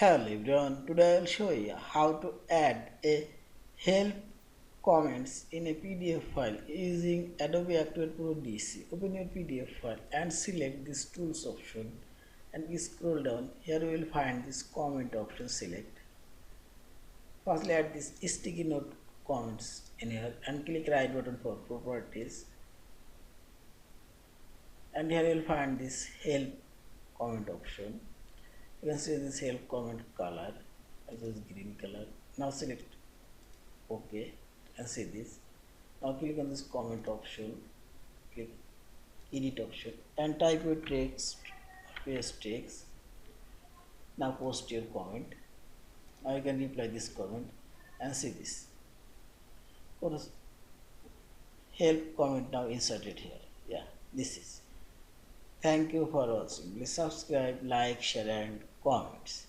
Hello everyone, today I will show you how to add a help comments in a PDF file using Adobe Acrobat Pro DC. Open your PDF file and select this tools option and you scroll down. Here you will find this comment option. Select. Firstly add this sticky note comments in here and click right button for properties, and here you will find this help comment option. You can see this help comment color as is green color. Now select OK and see this. Now click on this comment option, click edit option and type your text, paste text. Now post your comment. Now you can reply this comment and see this. For this help comment now inserted here. Yeah, this is. Thank you for watching. Please subscribe, like, share and comments.